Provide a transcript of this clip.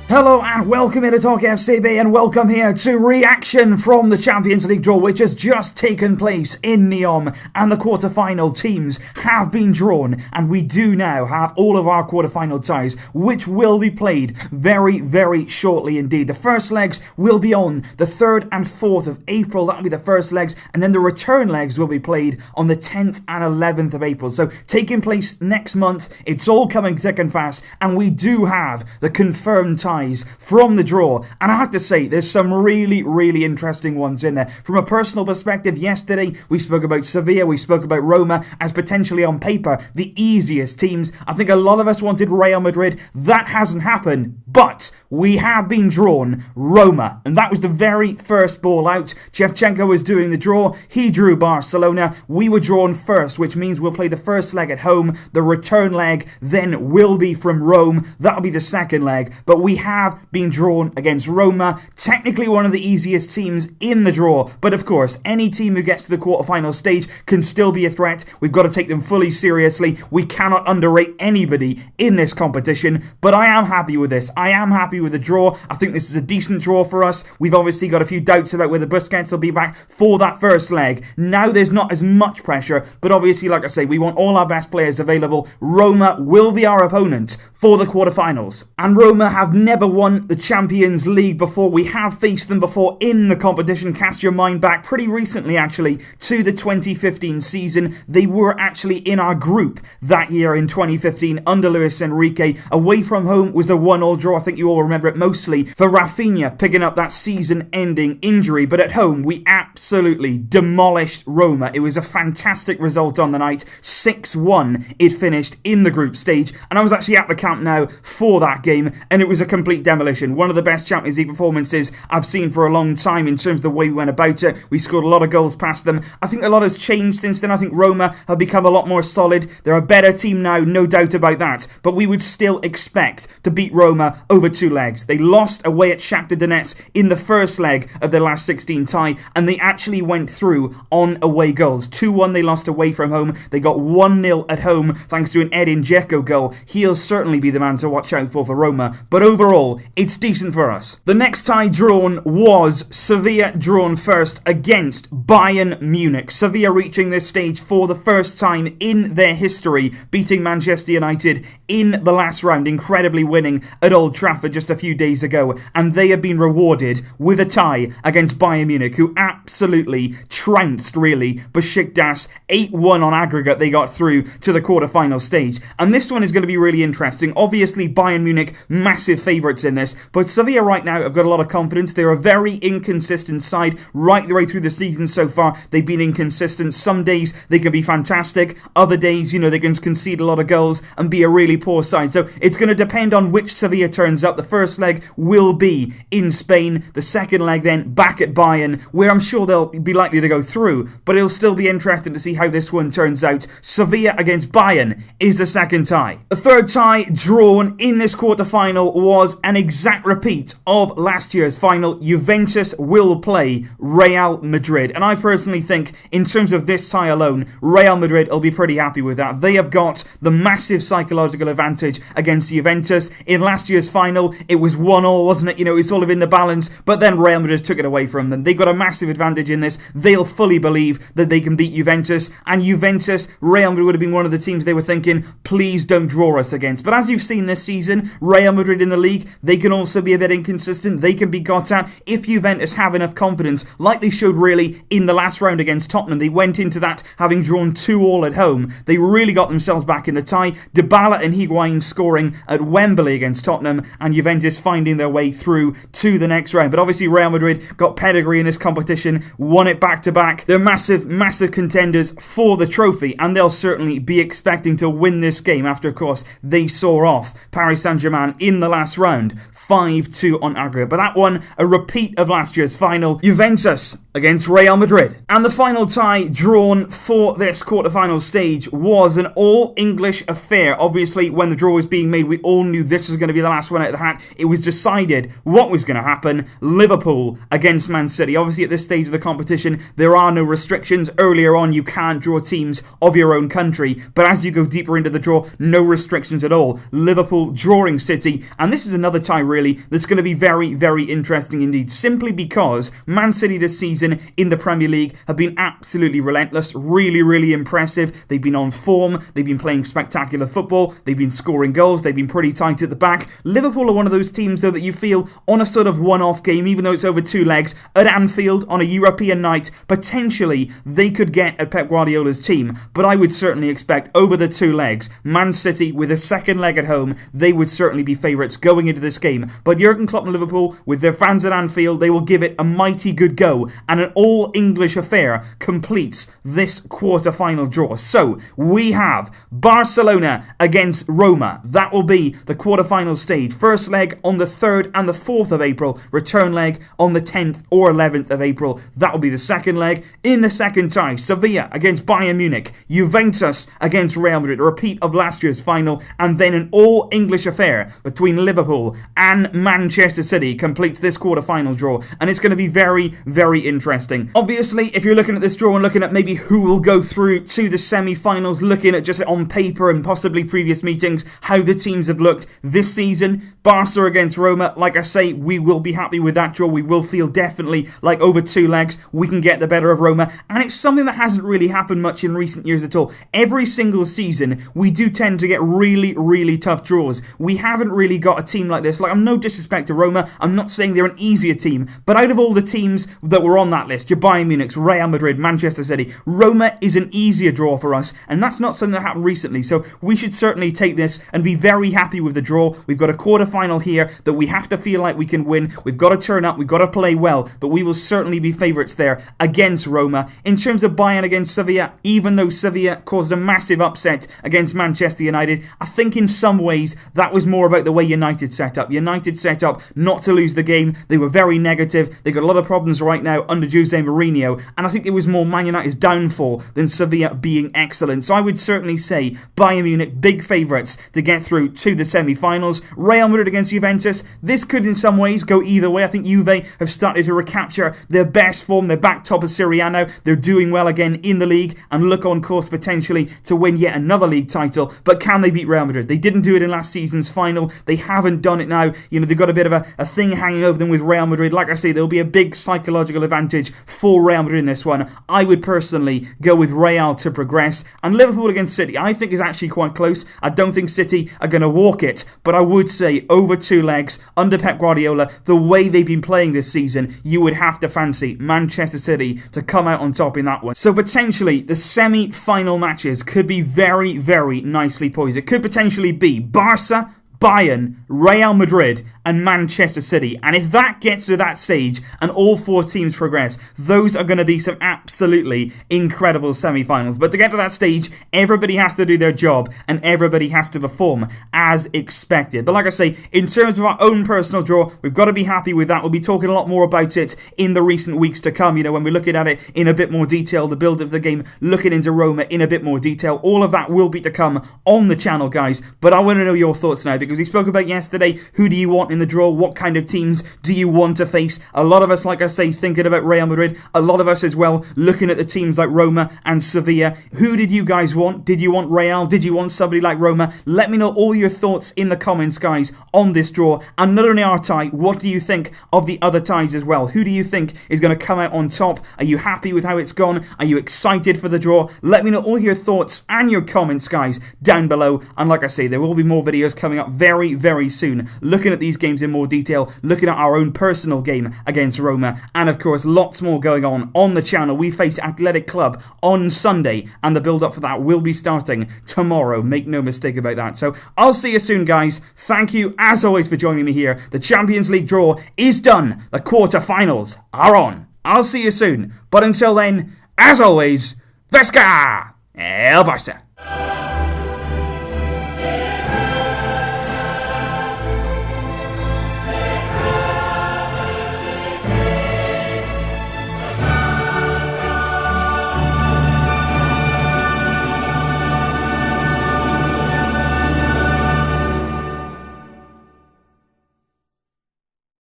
Hello and welcome here to Talk FCB and welcome here to reaction from the Champions League draw which has just taken place in Nyon, and the quarter-final teams have been drawn, and we do now have all of our quarter-final ties which will be played very, very shortly indeed. The first legs will be on the 3rd and 4th of April, that'll be the first legs, and then the return legs will be played on the 10th and 11th of April. So taking place next month, it's all coming thick and fast, and we do have the confirmed ties from the draw, and I have to say there's some really interesting ones in there. From a personal perspective, yesterday we spoke about Sevilla, we spoke about Roma as potentially on paper the easiest teams. I think a lot of us wanted Real Madrid. That hasn't happened, but we have been drawn Roma, and that was the very first ball out. Shevchenko was doing the draw, he drew Barcelona, we were drawn first, which means we'll play the first leg at home. The return leg then will be from Rome, that'll be the second leg, but we have been drawn against Roma, technically one of the easiest teams in the draw, but of course any team who gets to the quarterfinal stage can still be a threat. We've got to take them fully seriously. We cannot underrate anybody in this competition, but I am happy with this. I am happy with the draw. I think this is a decent draw for us. We've obviously got a few doubts about whether Busquets will be back for that first leg. Now there's not as much pressure, but obviously, like I say, we want all our best players available. Roma will be our opponent for the quarterfinals, and Roma have never won the Champions League before. We have faced them before in the competition. Cast your mind back pretty recently actually to the 2015 season. They were actually in our group that year in 2015 under Luis Enrique. Away from home was a 1-1 draw. I think you all remember it mostly for Rafinha picking up that season-ending injury, but at home we absolutely demolished Roma. It was a fantastic result on the night. 6-1 it finished in the group stage, and I was actually at the Camp Nou for that game, and it was a complete demolition. One of the best Champions League performances I've seen for a long time in terms of the way we went about it. We scored a lot of goals past them. I think a lot has changed since then. I think Roma have become a lot more solid. They're a better team now, no doubt about that, but we would still expect to beat Roma over 2 legs. They lost away at Shakhtar Donetsk in the first leg of their last 16 tie, and they actually went through on away goals. 2-1 they lost away from home. They got 1-0 at home thanks to an Edin Dzeko goal. He'll certainly be the man to watch out for Roma, but overall it's decent for us. The next tie drawn was Sevilla drawn first against Bayern Munich. Sevilla reaching this stage for the first time in their history, beating Manchester United in the last round, incredibly winning at Old Trafford just a few days ago, and they have been rewarded with a tie against Bayern Munich, who absolutely trounced really Besiktas. 8-1 on aggregate they got through to the quarter-final stage, and this one is going to be really interesting. Obviously Bayern Munich massive favourites in this, but Sevilla right now have got a lot of confidence. They're a very inconsistent side right the way through the season so far. They've been inconsistent. Some days they can be fantastic, other days, you know, they can concede a lot of goals and be a really poor side. So it's going to depend on which Sevilla turns up. The first leg will be in Spain, the second leg then back at Bayern, where I'm sure they'll be likely to go through, but it'll still be interesting to see how this one turns out. Sevilla against Bayern is the second tie. The third tie drawn in this quarter-final was an exact repeat of last year's final. Juventus will play Real Madrid, and I personally think in terms of this tie alone, Real Madrid will be pretty happy with that. They have got the massive psychological advantage against Juventus. In last year's final it was 1-1, wasn't it? You know, it was sort of in the balance, but then Real Madrid took it away from them. They got a massive advantage in this. They'll fully believe that they can beat Juventus, and Juventus, Real Madrid would have been one of the teams they were thinking, please don't draw us against. But as you've seen this season, Real Madrid in the league, they can also be a bit inconsistent. They can be got at if Juventus have enough confidence, like they showed really in the last round against Tottenham. They went into that having drawn 2-2 at home. They really got themselves back in the tie. Dybala and Higuain scoring at Wembley against Tottenham, and Juventus finding their way through to the next round. But obviously Real Madrid got pedigree in this competition, won it back-to-back. They're massive contenders for the trophy, and they'll certainly be expecting to win this game after, of course, they saw off Paris Saint-Germain in the last round 5-2 on aggregate. But that one, a repeat of last year's final. Juventus against Real Madrid. And the final tie drawn for this quarter-final stage was an all-English affair. Obviously, when the draw was being made, we all knew this was going to be the last one out of the hat. It was decided what was going to happen. Liverpool against Man City. Obviously, at this stage of the competition, there are no restrictions. Earlier on, you can't draw teams of your own country. But as you go deeper into the draw, no restrictions at all. Liverpool drawing City. And this is another tie, really, that's going to be very, very interesting indeed. Simply because Man City this season in the Premier League have been absolutely relentless. Really, really impressive. They've been on form. They've been playing spectacular football. They've been scoring goals. They've been pretty tight at the back. Liverpool are one of those teams, though, that you feel on a sort of one-off game, even though it's over 2 legs, at Anfield on a European night, potentially they could get at Pep Guardiola's team. But I would certainly expect over the 2 legs, Man City with a second leg at home, they would certainly be favourites going into this game. But Jurgen Klopp and Liverpool, with their fans at Anfield, they will give it a mighty good go. And an all-English affair completes this quarter-final draw. So, we have Barcelona against Roma. That will be the quarter-final stage. First leg on the 3rd and the 4th of April. Return leg on the 10th or 11th of April. That will be the second leg. In the second tie, Sevilla against Bayern Munich. Juventus against Real Madrid. A repeat of last year's final. And then an all-English affair between Liverpool and Manchester City completes this quarter-final draw. And it's going to be very, very interesting. Obviously, if you're looking at this draw and looking at maybe who will go through to the semi-finals, looking at just on paper and possibly previous meetings, how the teams have looked this season, Barca against Roma, like I say, we will be happy with that draw. We will feel definitely like over 2 legs, we can get the better of Roma. And it's something that hasn't really happened much in recent years at all. Every single season, we do tend to get really, really tough draws. We haven't really got a team like this. Like, I'm no disrespect to Roma. I'm not saying they're an easier team. But out of all the teams that were on that list, your Bayern Munich, Real Madrid, Manchester City, Roma is an easier draw for us. And that's not something that happened recently. So we should certainly take this and be very happy with the draw. We've got a quarter-final here that we have to feel like we can win. We've got to turn up. We've got to play well. But we will certainly be favourites there against Roma. In terms of Bayern against Sevilla, even though Sevilla caused a massive upset against Manchester United, I think in some ways that was more about the way United set up. United set up not to lose the game. They were very negative. They got a lot of problems right now under Jose Mourinho. And I think it was more Man United's downfall than Sevilla being excellent. So I would certainly say Bayern Munich, big favourites to get through to the semi-finals. Real Madrid against Juventus. This could in some ways go either way. I think Juve have started to recapture their best form. They're back top of Serie A now. They're doing well again in the league and look on course potentially to win yet another league title. But can they beat Real Madrid? They didn't do it in last season's final. They haven't done it now. You know, they've got a bit of a thing hanging over them with Real Madrid. Like I say, there'll be a big psychological advantage for Real Madrid in this one. I would personally go with Real to progress. And Liverpool against City, I think is actually quite close. I don't think City are going to walk it, but I would say over 2 legs under Pep Guardiola, the way they've been playing this season, you would have to fancy Manchester City to come out on top in that one. So potentially the semi-final matches could be very, very nicely poised. It could potentially be Barca, Bayern, Real Madrid and Manchester City. And if that gets to that stage and all 4 teams progress, those are going to be some absolutely incredible semi-finals. But to get to that stage, everybody has to do their job and everybody has to perform as expected. But like I say, in terms of our own personal draw, we've got to be happy with that. We'll be talking a lot more about it in the recent weeks to come, you know, when we're looking at it in a bit more detail, the build of the game, looking into Roma in a bit more detail. All of that will be to come on the channel, guys. But I want to know your thoughts now, because we spoke about yesterday, who do you want in the draw? What kind of teams do you want to face? A lot of us, like I say, thinking about Real Madrid. A lot of us as well, looking at the teams like Roma and Sevilla. Who did you guys want? Did you want Real? Did you want somebody like Roma? Let me know all your thoughts in the comments, guys, on this draw. And not only our tie, what do you think of the other ties as well? Who do you think is going to come out on top? Are you happy with how it's gone? Are you excited for the draw? Let me know all your thoughts and your comments, guys, down below. And like I say, there will be more videos coming up very, very soon, looking at these games in more detail, looking at our own personal game against Roma, and of course lots more going on the channel. We face Athletic Club on Sunday, and the build up for that will be starting tomorrow, make no mistake about that. So I'll see you soon, guys. Thank you as always for joining me here. The Champions League draw is done. The quarter-finals are on. I'll see you soon, but until then, as always, Vesca El Barça.